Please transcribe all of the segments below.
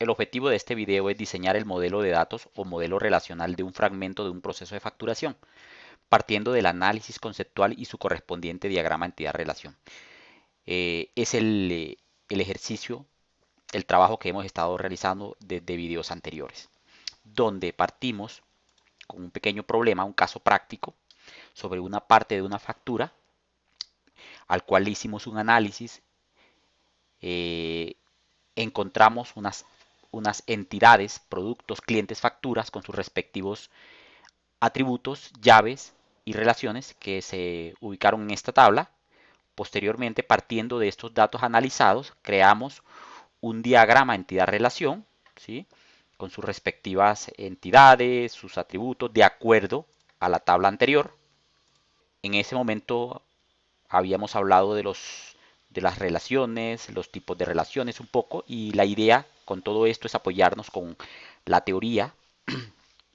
El objetivo de este video es diseñar el modelo de datos o modelo relacional de un fragmento de un proceso de facturación, partiendo del análisis conceptual y su correspondiente diagrama entidad-relación. Es el ejercicio, el trabajo que hemos estado realizando desde videos anteriores, donde partimos con un pequeño problema, un caso práctico, sobre una parte de una factura, al cual le hicimos un análisis, eh, encontramos unas entidades, productos, clientes, facturas con sus respectivos atributos, llaves y relaciones que se ubicaron en esta tabla. Posteriormente, partiendo de estos datos analizados, creamos un diagrama entidad-relación, ¿sí?, con sus respectivas entidades, sus atributos, de acuerdo a la tabla anterior. En ese momento habíamos hablado de las relaciones, los tipos de relaciones un poco, y la idea con todo esto es apoyarnos con la teoría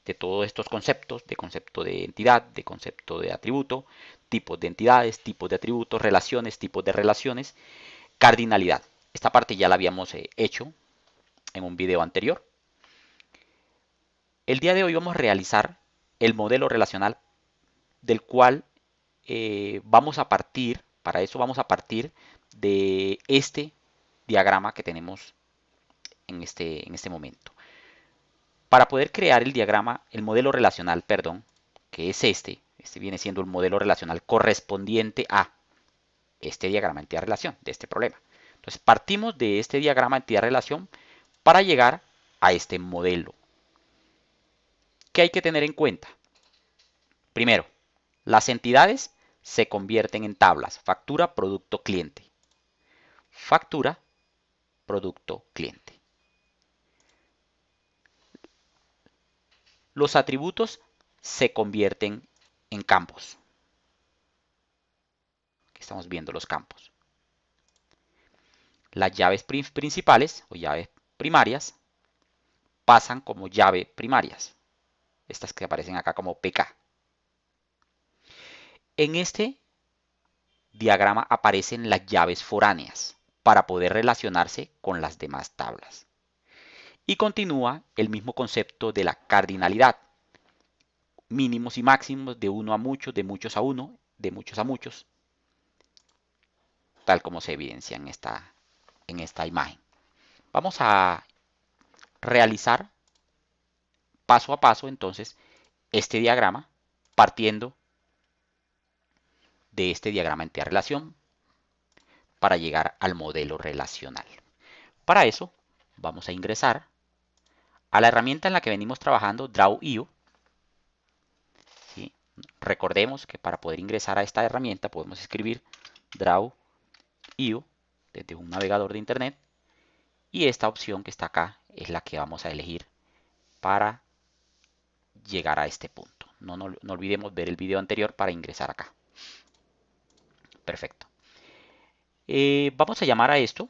de todos estos conceptos, de concepto de entidad, de concepto de atributo, tipos de entidades, tipos de atributos, relaciones, tipos de relaciones, cardinalidad. Esta parte ya la habíamos hecho en un video anterior. El día de hoy vamos a realizar el modelo relacional del cual vamos a partir, para eso vamos a partir de este diagrama que tenemos en este momento. Para poder crear el diagrama, el modelo relacional, perdón, que es este viene siendo el modelo relacional correspondiente a este diagrama entidad-relación, de este problema. Entonces partimos de este diagrama entidad-relación para llegar a este modelo. ¿Qué hay que tener en cuenta? Primero, las entidades se convierten en tablas: factura, producto, cliente. Factura, producto, cliente. Los atributos se convierten en campos. Aquí estamos viendo los campos. Las llaves principales o llaves primarias pasan como llave primarias. Estas que aparecen acá como PK. En este diagrama aparecen las llaves foráneas para poder relacionarse con las demás tablas. Y continúa el mismo concepto de la cardinalidad. Mínimos y máximos de uno a muchos, de muchos a uno, de muchos a muchos, tal como se evidencia en esta imagen. Vamos a realizar paso a paso entonces este diagrama partiendo de este diagrama entidad-relación para llegar al modelo relacional. Para eso vamos a ingresar a la herramienta en la que venimos trabajando, Draw.io. ¿Sí? Recordemos que para poder ingresar a esta herramienta podemos escribir Draw.io desde un navegador de internet, y esta opción que está acá es la que vamos a elegir para llegar a este punto. No olvidemos ver el video anterior para ingresar acá. Perfecto. Vamos a llamar a esto,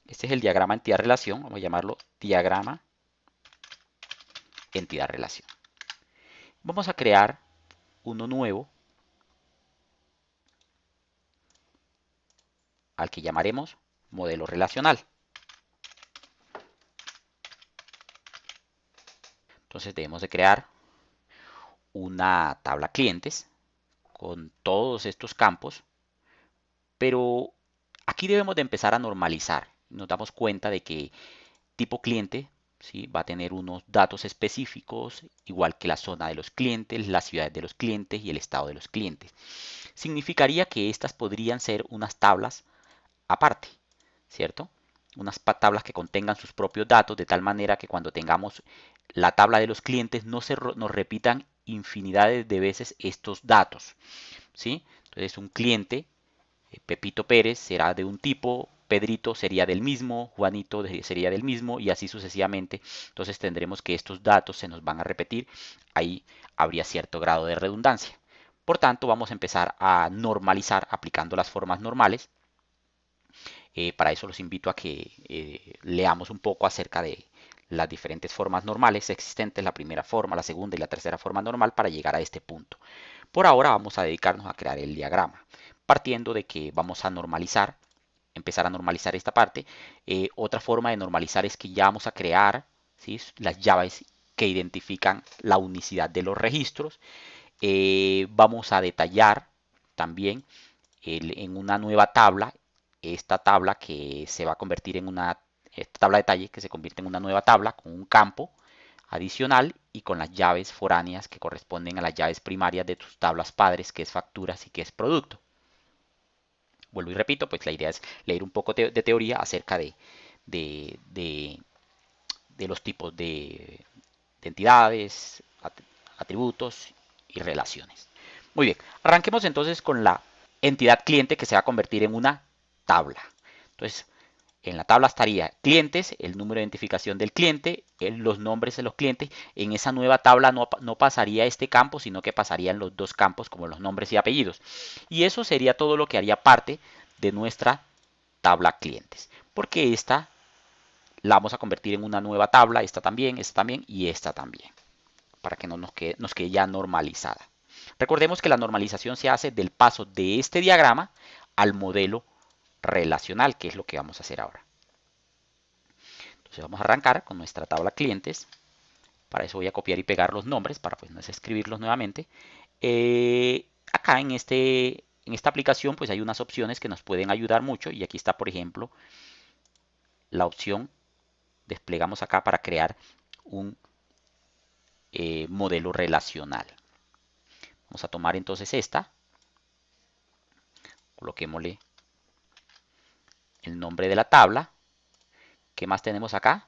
este es el diagrama entidad-relación, vamos a llamarlo diagrama entidad-relación. Vamos a crear uno nuevo al que llamaremos modelo relacional. Entonces debemos de crear una tabla clientes con todos estos campos, pero aquí debemos de empezar a normalizar. Nos damos cuenta de que tipo cliente, ¿sí?, va a tener unos datos específicos, igual que la zona de los clientes, las ciudades de los clientes y el estado de los clientes. Significaría que estas podrían ser unas tablas aparte, ¿cierto? Unas tablas que contengan sus propios datos, de tal manera que cuando tengamos la tabla de los clientes no nos repitan infinidades de veces estos datos, ¿sí? Entonces un cliente, Pepito Pérez, será de un tipo, Pedrito sería del mismo, Juanito sería del mismo, y así sucesivamente. Entonces tendremos que estos datos se nos van a repetir. Ahí habría cierto grado de redundancia. Por tanto, vamos a empezar a normalizar aplicando las formas normales. Para eso los invito a que leamos un poco acerca de las diferentes formas normales existentes, la primera forma, la segunda y la tercera forma normal, para llegar a este punto. Por ahora vamos a dedicarnos a crear el diagrama, partiendo de que vamos a normalizar empezar a normalizar esta parte. Otra forma de normalizar es que ya vamos a crear, ¿sí?, las llaves que identifican la unicidad de los registros. Vamos a detallar también en una nueva tabla, esta tabla que se va a convertir en una esta tabla de detalle que se convierte en una nueva tabla con un campo adicional y con las llaves foráneas que corresponden a las llaves primarias de tus tablas padres, que es facturas y que es producto. Vuelvo y repito, pues la idea es leer un poco de teoría acerca de, de, de los tipos de entidades, atributos y relaciones. Muy bien, arranquemos entonces con la entidad cliente que se va a convertir en una tabla. Entonces, en la tabla estaría clientes, el número de identificación del cliente, los nombres de los clientes. En esa nueva tabla no pasaría este campo, sino que pasarían los dos campos como los nombres y apellidos. Y eso sería todo lo que haría parte de nuestra tabla clientes. Porque esta la vamos a convertir en una nueva tabla, esta también y esta también, para que no nos quede ya normalizada. Recordemos que la normalización se hace del paso de este diagrama al modelo relacional, que es lo que vamos a hacer ahora. Entonces vamos a arrancar con nuestra tabla clientes. Para eso voy a copiar y pegar los nombres, para pues no escribirlos nuevamente. Acá en esta aplicación pues hay unas opciones que nos pueden ayudar mucho, y aquí está, por ejemplo, la opción, desplegamos acá para crear un modelo relacional. Vamos a tomar entonces esta, coloquémosle el nombre de la tabla. ¿Qué más tenemos acá?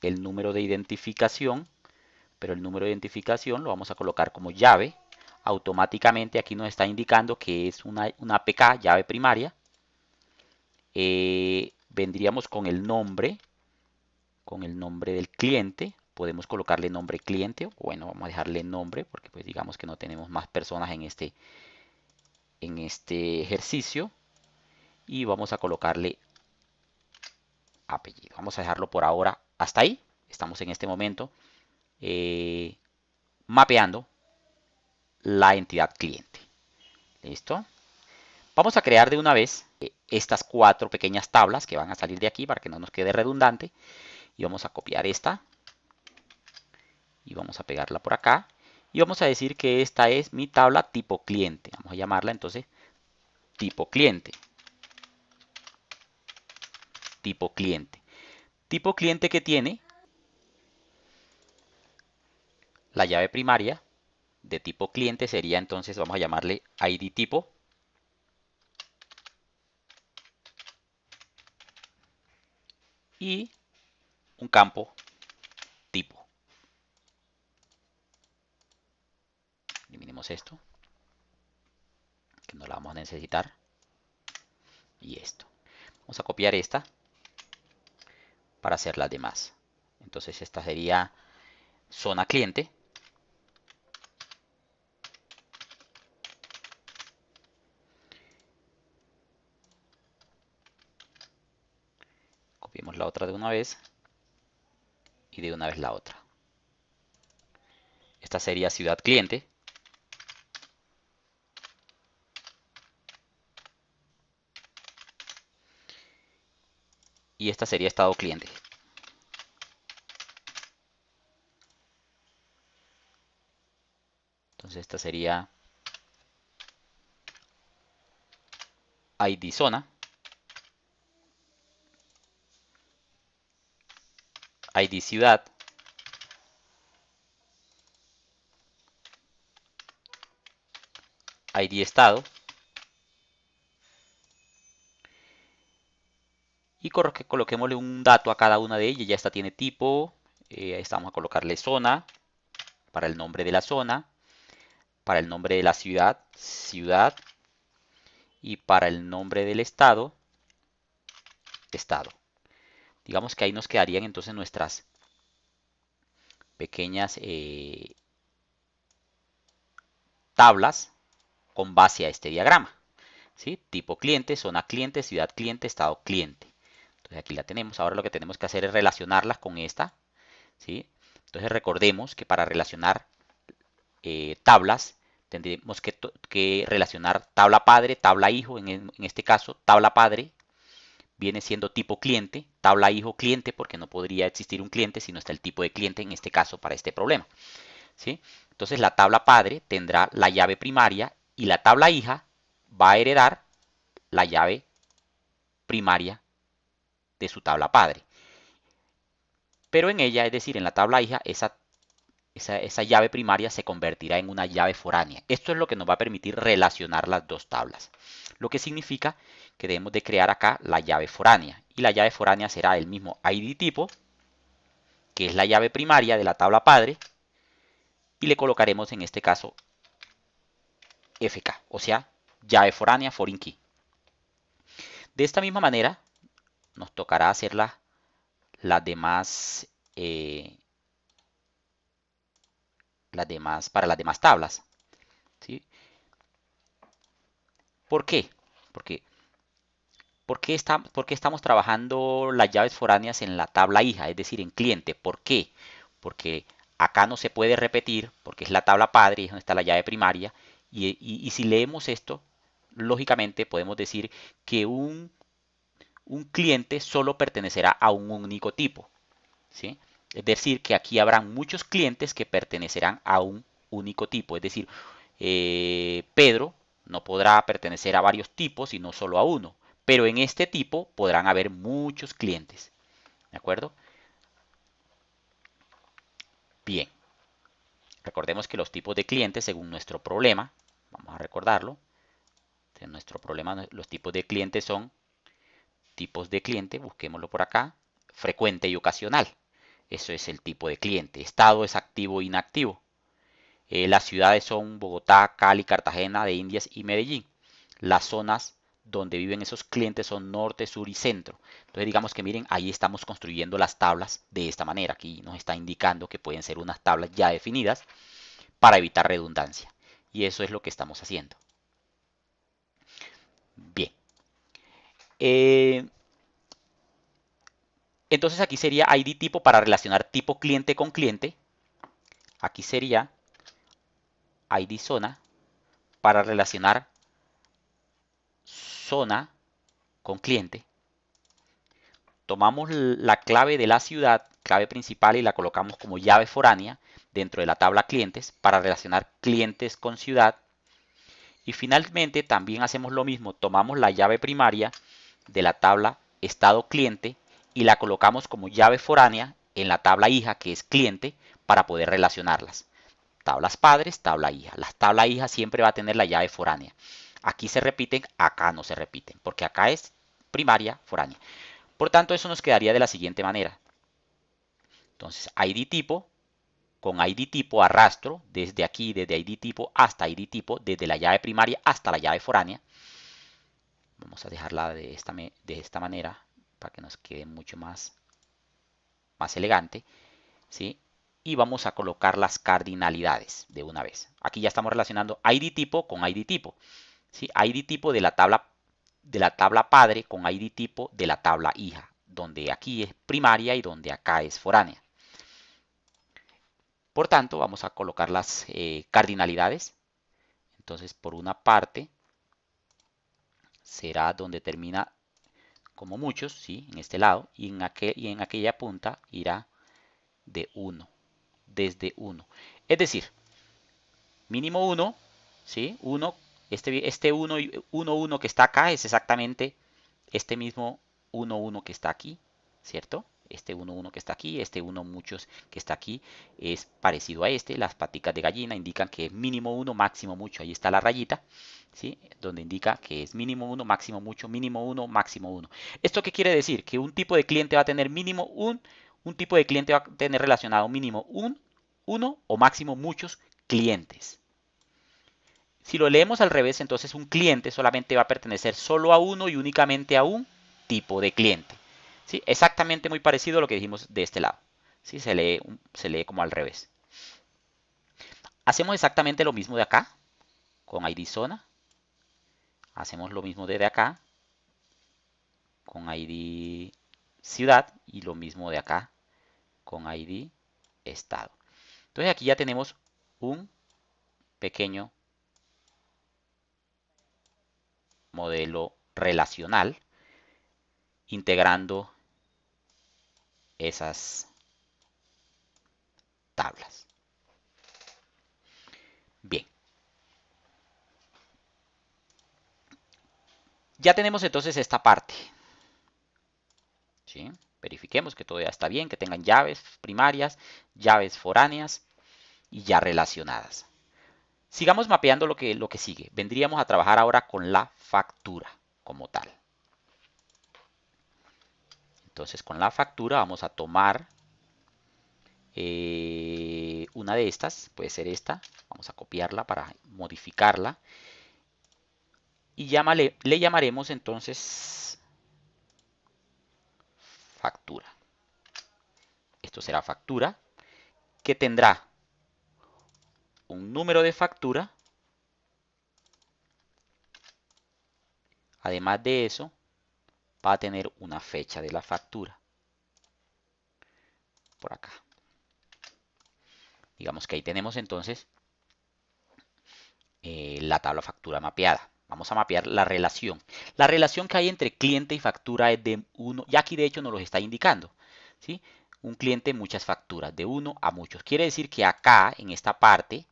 El número de identificación, pero el número de identificación lo vamos a colocar como llave. Automáticamente aquí nos está indicando que es una APK, llave primaria. Vendríamos con el nombre del cliente. Podemos colocarle nombre cliente, bueno, vamos a dejarle nombre porque pues digamos que no tenemos más personas en este ejercicio, y vamos a colocarle apellido. Vamos a dejarlo por ahora hasta ahí. Estamos en este momento mapeando la entidad cliente. ¿Listo? Vamos a crear de una vez estas 4 pequeñas tablas que van a salir de aquí para que no nos quede redundante. Y vamos a copiar esta y vamos a pegarla por acá. Y vamos a decir que esta es mi tabla tipo cliente. Vamos a llamarla entonces tipo cliente. Tipo cliente. Tipo cliente que tiene la llave primaria de tipo cliente sería entonces, vamos a llamarle ID tipo. Y un campo tipo. Eliminemos esto, que no la vamos a necesitar. Y esto. Vamos a copiar esta para hacer las demás. Entonces esta sería zona cliente. Copiemos la otra de una vez. Y de una vez la otra. Esta sería ciudad cliente. Y esta sería estado cliente. Entonces esta sería ID zona. ID ciudad. ID estado. Y coloquémosle un dato a cada una de ellas. Ya esta tiene tipo. Esta vamos a colocarle zona para el nombre de la zona. Para el nombre de la ciudad, ciudad. Y para el nombre del estado, estado. Digamos que ahí nos quedarían entonces nuestras pequeñas tablas con base a este diagrama. ¿Sí? Tipo cliente, zona cliente, ciudad cliente, estado cliente. Entonces aquí la tenemos. Ahora lo que tenemos que hacer es relacionarlas con esta. ¿Sí? Entonces recordemos que para relacionar tablas tendremos que relacionar tabla padre, tabla hijo, en este caso tabla padre viene siendo tipo cliente, tabla hijo cliente, porque no podría existir un cliente si no está el tipo de cliente en este caso para este problema, ¿sí? Entonces la tabla padre tendrá la llave primaria y la tabla hija va a heredar la llave primaria de su tabla padre. Pero en ella, es decir, en la tabla hija, esa llave primaria se convertirá en una llave foránea. Esto es lo que nos va a permitir relacionar las dos tablas. Lo que significa que debemos de crear acá la llave foránea. Y la llave foránea será el mismo ID tipo, que es la llave primaria de la tabla padre, y le colocaremos en este caso FK, o sea, llave foránea foreign key. De esta misma manera, nos tocará hacer las demás, para las demás tablas, ¿sí? ¿Por qué? Porque ¿por qué estamos trabajando las llaves foráneas en la tabla hija, es decir, en cliente? ¿Por qué? Porque acá no se puede repetir, porque es la tabla padre, es donde está la llave primaria, y si leemos esto, lógicamente podemos decir que un cliente solo pertenecerá a un único tipo, ¿sí? Es decir, que aquí habrán muchos clientes que pertenecerán a un único tipo, es decir, Pedro no podrá pertenecer a varios tipos, sino solo a uno. Pero en este tipo podrán haber muchos clientes. ¿De acuerdo? Bien. Recordemos que los tipos de clientes, según nuestro problema, vamos a recordarlo. En nuestro problema, los tipos de clientes son tipos de cliente, busquémoslo por acá, frecuente y ocasional. Eso es el tipo de cliente. Estado es activo e inactivo. Las ciudades son Bogotá, Cali, Cartagena de Indias y Medellín. Las zonas donde viven esos clientes son norte, sur y centro. Entonces digamos que miren, ahí estamos construyendo las tablas de esta manera. Aquí nos está indicando que pueden ser unas tablas ya definidas para evitar redundancia. Y eso es lo que estamos haciendo. Bien. Entonces aquí sería ID tipo para relacionar tipo cliente con cliente. Aquí sería ID zona para relacionar zona con cliente. Tomamos la clave de la ciudad, clave principal, y la colocamos como llave foránea dentro de la tabla clientes para relacionar clientes con ciudad. Y finalmente también hacemos lo mismo, tomamos la llave primaria de la tabla estado cliente y la colocamos como llave foránea en la tabla hija, que es cliente, para poder relacionarlas. Tablas padres, tabla hija. La tabla hija siempre va a tener la llave foránea. Aquí se repiten, acá no se repiten, porque acá es primaria, foránea. Por tanto, eso nos quedaría de la siguiente manera. Entonces, ID tipo, con ID tipo arrastro desde aquí, desde ID tipo hasta ID tipo, desde la llave primaria hasta la llave foránea. Vamos a dejarla de esta manera para que nos quede mucho más elegante, ¿sí? Y vamos a colocar las cardinalidades de una vez. Aquí ya estamos relacionando ID tipo con ID tipo, ¿sí? ID tipo de la tabla padre con ID tipo de la tabla hija, donde aquí es primaria y donde acá es foránea. Por tanto, vamos a colocar las cardinalidades. Entonces, por una parte, será donde termina como muchos, ¿sí? En este lado, y en aquella punta irá de 1, desde 1. Es decir, mínimo 1, ¿sí? 1, este 1, 1, 1 que está acá es exactamente este mismo 1, 1 que está aquí, ¿cierto? Este 1, 1 que está aquí, este 1, muchos que está aquí, es parecido a este. Las paticas de gallina indican que es mínimo 1, máximo mucho. Ahí está la rayita, ¿sí? Donde indica que es mínimo 1, máximo mucho, mínimo 1, máximo 1. ¿Esto qué quiere decir? Que un tipo de cliente va a tener mínimo un tipo de cliente va a tener relacionado mínimo uno o máximo muchos clientes. Si lo leemos al revés, entonces un cliente solamente va a pertenecer solo a uno y únicamente a un tipo de cliente. ¿Sí? Exactamente muy parecido a lo que dijimos de este lado. ¿Sí? Se lee como al revés. Hacemos exactamente lo mismo de acá, con ID zona. Hacemos lo mismo desde acá, con ID ciudad. Y lo mismo de acá, con ID estado. Entonces aquí ya tenemos un pequeño modelo relacional. integrando esas tablas. Bien. Ya tenemos entonces esta parte. ¿Sí? Verifiquemos que todo ya está bien, que tengan llaves primarias, llaves foráneas y ya relacionadas. Sigamos mapeando lo que sigue. Vendríamos a trabajar ahora con la factura como tal. Entonces con la factura vamos a tomar una de estas, puede ser esta, vamos a copiarla para modificarla y le llamaremos entonces factura. Esto será factura que tendrá un número de factura. Además de eso, va a tener una fecha de la factura. Por acá. Digamos que ahí tenemos entonces la tabla factura mapeada. Vamos a mapear la relación. La relación que hay entre cliente y factura es de 1, y aquí de hecho nos lo está indicando. ¿Sí? Un cliente, muchas facturas, de 1 a muchos. Quiere decir que acá, en esta parte,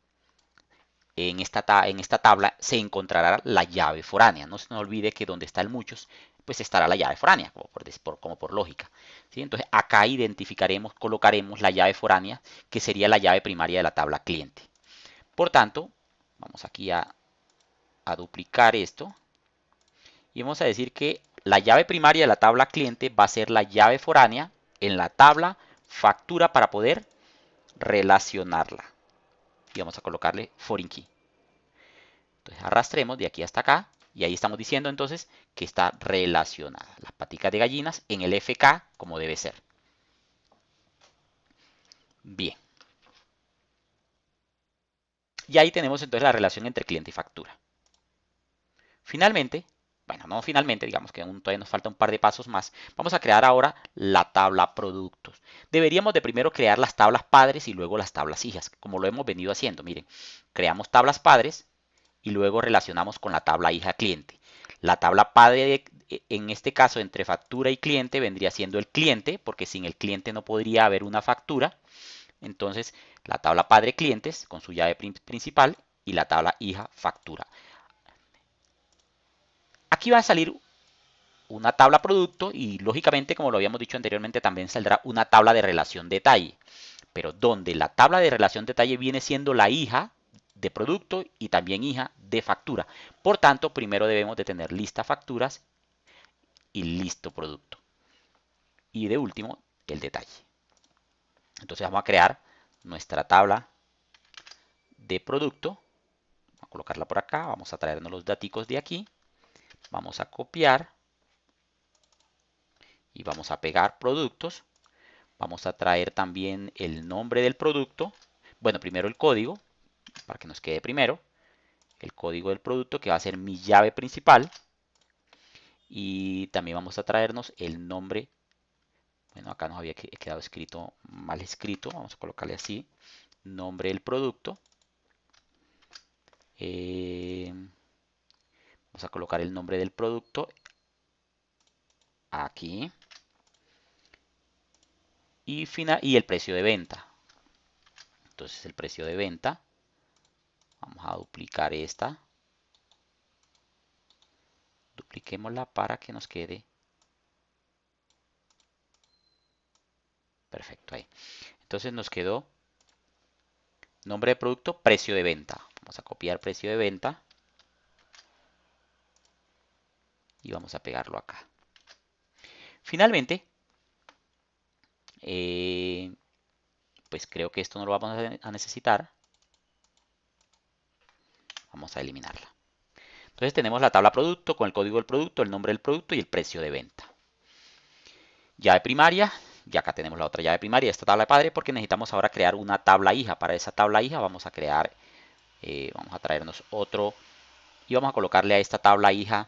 en esta tabla, se encontrará la llave foránea. No se nos olvide que donde está el muchos, pues estará la llave foránea, como por lógica. ¿Sí? Entonces acá identificaremos, colocaremos la llave foránea, que sería la llave primaria de la tabla cliente. Por tanto, vamos aquí a duplicar esto y vamos a decir que la llave primaria de la tabla cliente va a ser la llave foránea en la tabla factura para poder relacionarla. Y vamos a colocarle foreign key. Entonces arrastremos de aquí hasta acá y ahí estamos diciendo entonces que está relacionada. Las paticas de gallinas en el FK como debe ser. Bien. Y ahí tenemos entonces la relación entre cliente y factura. Finalmente, bueno, no finalmente, digamos que aún todavía nos falta un par de pasos más. Vamos a crear ahora la tabla productos. Deberíamos de primero crear las tablas padres y luego las tablas hijas, como lo hemos venido haciendo. Miren, creamos tablas padres y luego relacionamos con la tabla hija cliente. La tabla padre, en este caso, entre factura y cliente, vendría siendo el cliente, porque sin el cliente no podría haber una factura. Entonces, la tabla padre clientes con su llave principal y la tabla hija factura. Aquí va a salir una tabla producto y lógicamente, como lo habíamos dicho anteriormente, también saldrá una tabla de relación detalle, pero donde la tabla de relación detalle viene siendo la hija de producto y también hija de factura. Por tanto, primero debemos de tener lista facturas y listo producto. Y de último, el detalle. Entonces vamos a crear nuestra tabla de producto. Vamos a colocarla por acá, vamos a traernos los daticos de aquí. Vamos a copiar y vamos a pegar productos. Vamos a traer también el nombre del producto. Bueno, primero el código, para que nos quede primero. El código del producto, que va a ser mi llave principal. Y también vamos a traernos el nombre. Bueno, acá nos había quedado escrito mal escrito. Vamos a colocarle así. Nombre del producto. Vamos a colocar el nombre del producto aquí. Y el precio de venta. Entonces el precio de venta. Vamos a duplicar esta. Dupliquémosla para que nos quede perfecto ahí. Entonces nos quedó nombre de producto, precio de venta. Vamos a copiar precio de venta y vamos a pegarlo acá. Finalmente, pues creo que esto no lo vamos a necesitar. Vamos a eliminarla. Entonces tenemos la tabla producto con el código del producto, el nombre del producto y el precio de venta. Llave primaria, y acá tenemos la otra llave primaria, esta tabla de padre, porque necesitamos ahora crear una tabla hija. Para esa tabla hija vamos a crear, vamos a traernos otro y vamos a colocarle a esta tabla hija,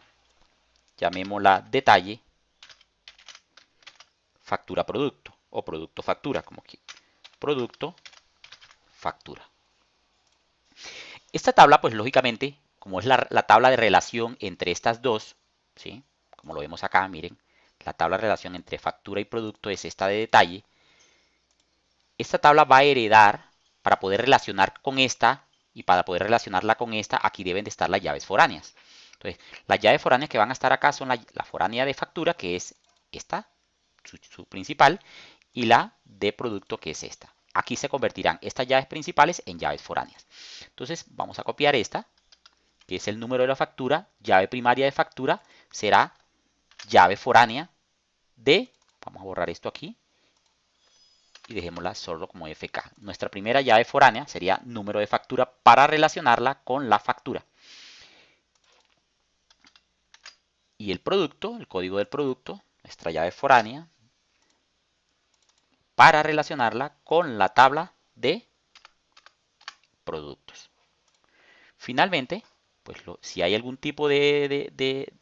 llamémosla detalle, factura producto o producto factura, como aquí. Producto factura. Esta tabla, pues lógicamente, como es la tabla de relación entre estas dos, ¿sí? Como lo vemos acá, miren, la tabla de relación entre factura y producto es esta de detalle, esta tabla va a heredar, para poder relacionar con esta, y para poder relacionarla con esta, aquí deben de estar las llaves foráneas. Entonces, las llaves foráneas que van a estar acá son la foránea de factura, que es esta, su principal, y la de producto, que es esta. Aquí se convertirán estas llaves principales en llaves foráneas. Entonces, vamos a copiar esta, que es el número de la factura. Llave primaria de factura será llave foránea de, vamos a borrar esto aquí, y dejémosla solo como FK. Nuestra primera llave foránea sería número de factura para relacionarla con la factura. Y el producto, el código del producto, nuestra llave foránea, para relacionarla con la tabla de productos. Finalmente, pues si hay algún tipo de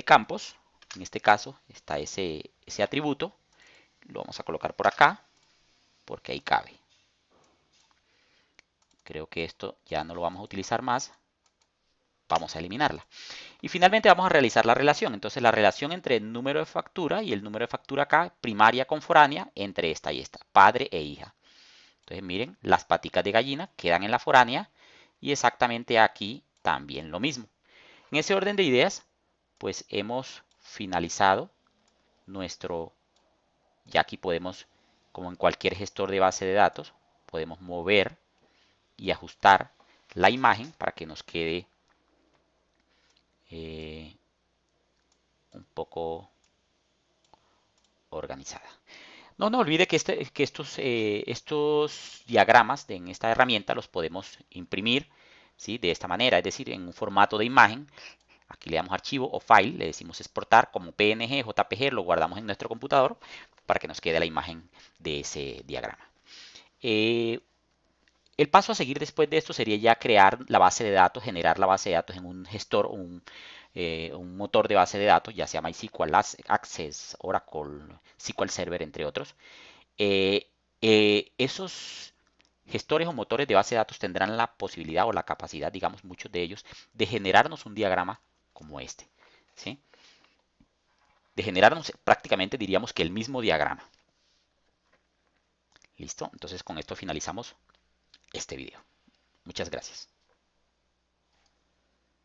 campos, en este caso está ese atributo, lo vamos a colocar por acá, porque ahí cabe. Creo que esto ya no lo vamos a utilizar más. Vamos a eliminarla. Y finalmente vamos a realizar la relación. Entonces la relación entre el número de factura y el número de factura acá, primaria con foránea, entre esta y esta, padre e hija. Entonces miren, las paticas de gallina quedan en la foránea y exactamente aquí también lo mismo. En ese orden de ideas, pues hemos finalizado nuestro, ya aquí podemos, como en cualquier gestor de base de datos, podemos mover y ajustar la imagen para que nos quede un poco organizada. No olvide que, estos diagramas en esta herramienta los podemos imprimir, ¿sí? De esta manera, es decir, en un formato de imagen. Aquí le damos archivo o file, le decimos exportar como PNG, JPG, lo guardamos en nuestro computador para que nos quede la imagen de ese diagrama. El paso a seguir después de esto sería ya crear la base de datos, generar la base de datos en un gestor o un motor de base de datos, ya sea MySQL, Access, Oracle, SQL Server, entre otros. Esos gestores o motores de base de datos tendrán la posibilidad o la capacidad, digamos muchos de ellos, de generarnos un diagrama como este, ¿sí? De generarnos prácticamente, diríamos que el mismo diagrama. ¿Listo? Entonces con esto finalizamos este video. Muchas gracias.